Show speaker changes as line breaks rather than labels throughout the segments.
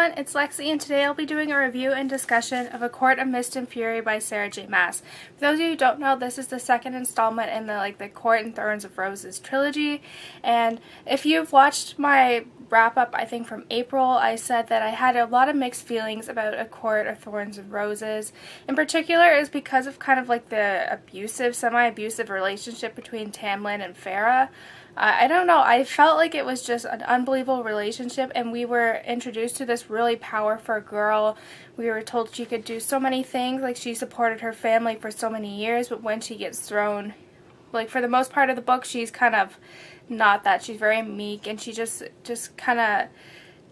everyone, it's Lexi, and today I'll be doing a review and discussion of A Court of Mist and Fury by Sarah J. Maas. For those of you who don't know, this is the second installment in the Court and Thorns of Roses trilogy, and if you've watched my wrap-up, I think from April, I said that I had a lot of mixed feelings about A Court of Thorns and Roses. In particular, it was because of kind of like the abusive, semi-abusive relationship between Tamlin and Farah. I don't know, I felt like it was just an unbelievable relationship, and we were introduced to this really powerful girl. We were told she could do so many things, like she supported her family for so many years, but when she gets thrown, like for the most part of the book, she's kind of not that. She's very meek, and she just kind of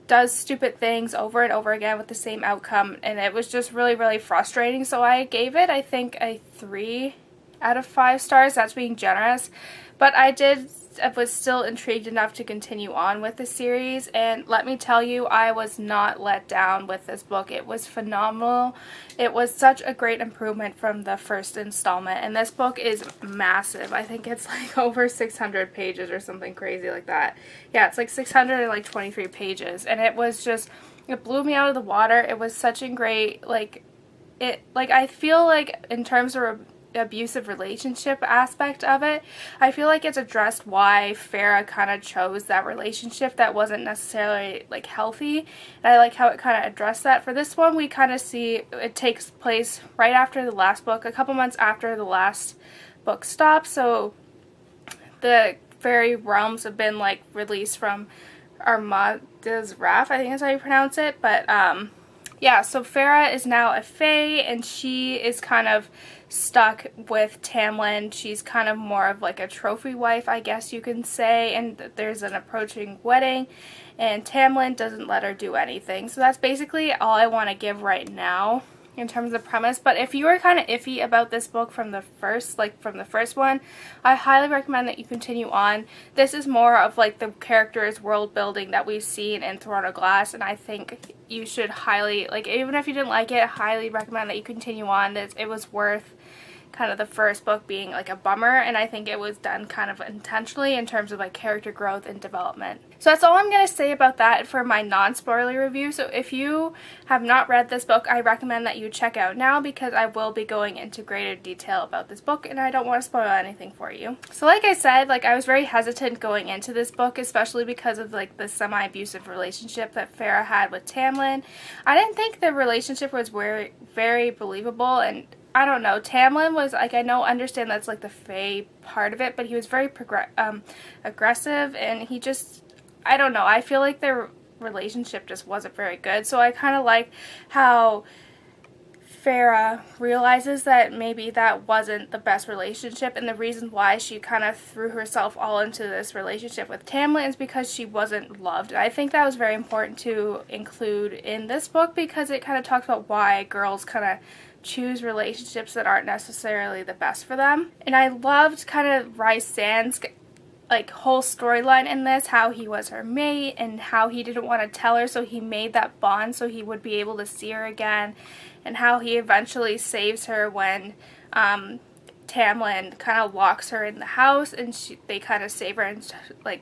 does stupid things over and over again with the same outcome, and it was just really, really frustrating. So I gave it, I think, a 3 out of 5 stars. That's being generous, but I was still intrigued enough to continue on with the series, and let me tell you, I was not let down with this book. It was phenomenal. It was such a great improvement from the first installment, and this book is massive. I think it's like over 600 pages or something crazy like that. Yeah, it's like 623 pages, and it was just, it blew me out of the water. It was such a great, I feel like in terms of abusive relationship aspect of it, I feel like it's addressed why Farah kind of chose that relationship that wasn't necessarily like healthy, and I like how it kind of addressed that. For this one, we kind of see it takes place right after the last book, a couple months after the last book stops, so the fairy realms have been like released from Armada's Wrath, I think that's how you pronounce it, but yeah, so Farah is now a fae, and she is kind of stuck with Tamlin. She's kind of more of like a trophy wife, I guess you can say, and there's an approaching wedding, and Tamlin doesn't let her do anything. So that's basically all I want to give right now in terms of premise. But if you were kind of iffy about this book from the first one, I highly recommend that you continue on. This is more of like the characters' world building that we've seen in Throne of Glass, and I think you should highly, even if you didn't like it, highly recommend that you continue on. It was worth kind of the first book being like a bummer, and I think it was done kind of intentionally in terms of like character growth and development. So that's all I'm going to say about that for my non-spoiler review. So if you have not read this book, I recommend that you check out now, because I will be going into greater detail about this book, and I don't want to spoil anything for you. So like I said, I was very hesitant going into this book, especially because of the semi-abusive relationship that Farah had with Tamlin. I didn't think the relationship was very, very believable, and I don't know, Tamlin was, I understand that's the fae part of it, but he was very aggressive, and he just, I don't know, I feel like their relationship just wasn't very good. So I kind of like how Farah realizes that maybe that wasn't the best relationship, and the reason why she kind of threw herself all into this relationship with Tamlin is because she wasn't loved. And I think that was very important to include in this book, because it kind of talks about why girls kind of choose relationships that aren't necessarily the best for them. And I loved kind of Rhysand's whole storyline in this, how he was her mate and how he didn't want to tell her, so he made that bond so he would be able to see her again, and how he eventually saves her when Tamlin kind of locks her in the house, and they kind of save her and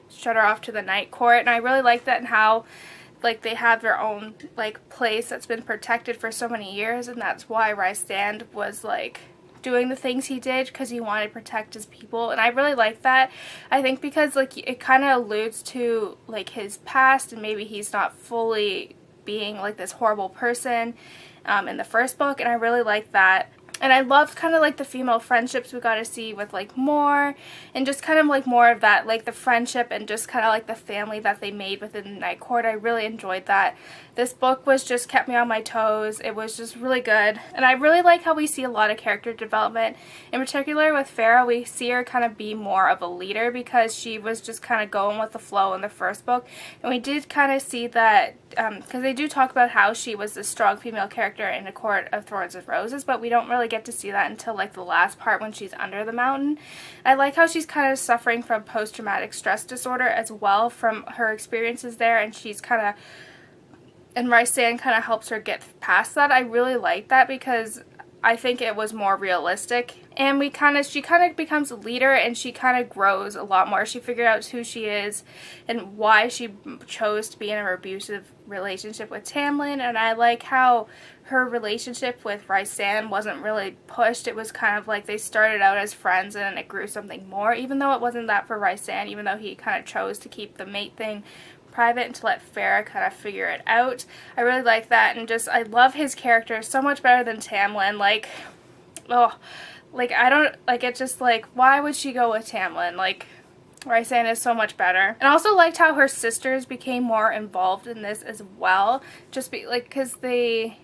shut her off to the night court. And I really like that, and how they have their own place that's been protected for so many years, and that's why Rhysand was doing the things he did, because he wanted to protect his people. And I really like that, I think, because it kind of alludes to his past, and maybe he's not fully being this horrible person in the first book, and I really like that. And I loved kind of the female friendships we got to see with Mor, and just kind of more of that, the friendship and just kind of the family that they made within the Night Court. I really enjoyed that. This book was just kept me on my toes. It was just really good, and I really like how we see a lot of character development. In particular with Farah, we see her kind of be more of a leader, because she was just kind of going with the flow in the first book, and we did kind of see that because they do talk about how she was a strong female character in A Court of Thorns and Roses, but we don't really get to see that until the last part when she's under the mountain. I like how she's kind of suffering from post-traumatic stress disorder as well from her experiences there, and she's kind of, and Rhysand kind of helps her get past that. I really like that, because I think it was more realistic, and she kind of becomes a leader, and she kind of grows a lot more. She figured out who she is and why she chose to be in an abusive relationship with Tamlin, and I like how her relationship with Rhysand wasn't really pushed. It was kind of like they started out as friends and then it grew something more, even though it wasn't that for Rhysand, even though he kind of chose to keep the mate thing private and to let Farrah kind of figure it out. I really like that, and just I love his character so much better than Tamlin. Like, oh, like I don't like it. Just like, why would she go with Tamlin? Like, Rhysand is so much better. And I also liked how her sisters became more involved in this as well. Just because they,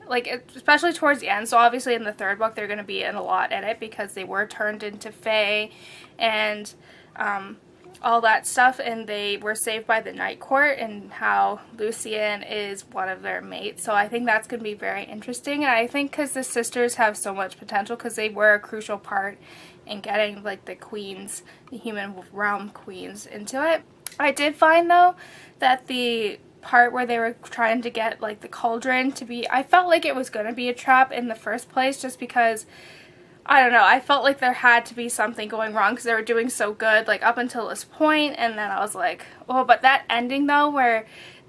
like, especially towards the end. So obviously in the third book they're going to be in a lot in it because they were turned into Fae and all that stuff, and they were saved by the Night Court, and how Lucien is one of their mates. So I think that's going to be very interesting, and I think because the sisters have so much potential because they were a crucial part in getting like the queens, the human realm queens, into it. I did find though that the part where they were trying to get like the cauldron to be, I felt like it was going to be a trap in the first place, just because I don't know, I felt like there had to be something going wrong because they were doing so good like up until this point, and then I was like, oh, but that ending though where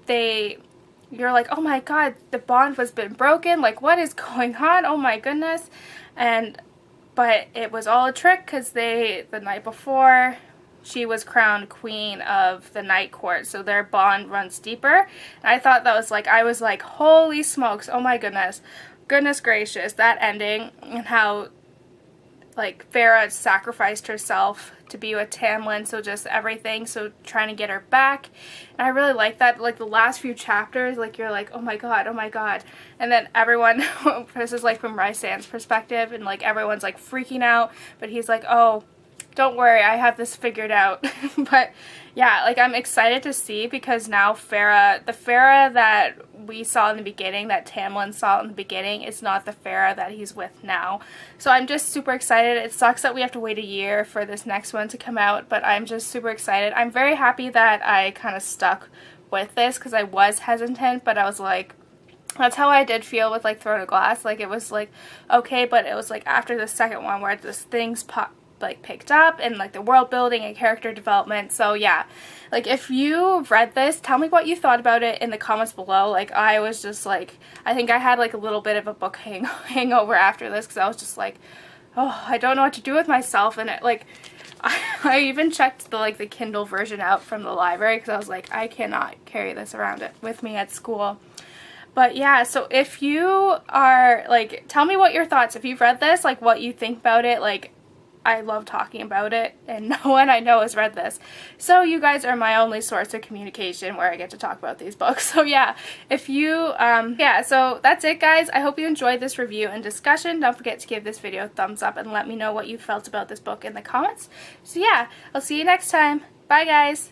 you're like, oh my god, the bond has been broken, like what is going on, oh my goodness. But it was all a trick because the night before she was crowned queen of the Night Court, so their bond runs deeper. And I thought that was like, I was like, holy smokes, oh my goodness gracious, that ending, and how like Farrah sacrificed herself to be with Tamlin, so just everything, so trying to get her back. And I really like that, like the last few chapters, like you're like, oh my god, and then everyone, this is like from Rhysand's perspective, and like everyone's like freaking out, but he's like, oh, don't worry, I have this figured out. But yeah, like I'm excited to see, because now Farrah, the Farrah that we saw in the beginning, that Tamlin saw in the beginning, is not the Farrah that he's with now. So I'm just super excited. It sucks that we have to wait a year for this next one to come out, but I'm just super excited. I'm very happy that I kind of stuck with this, because I was hesitant, but I was like, that's how I did feel with like Throne of Glass. Like it was like okay, but it was like after the second one where this things picked up, and like the world building and character development. So yeah, like if you read this, tell me what you thought about it in the comments below. Like I was just like, I think I had like a little bit of a book hangover after this, because I was just like, oh, I don't know what to do with myself. And it like I even checked the Kindle version out from the library, because I was like, I cannot carry this around with me at school. But yeah, so if you are like, tell me what your thoughts, if you've read this, like what you think about it. Like I love talking about it, and no one I know has read this. So you guys are my only source of communication where I get to talk about these books. So yeah, if you, yeah, so that's it guys. I hope you enjoyed this review and discussion. Don't forget to give this video a thumbs up and let me know what you felt about this book in the comments. So yeah, I'll see you next time. Bye guys!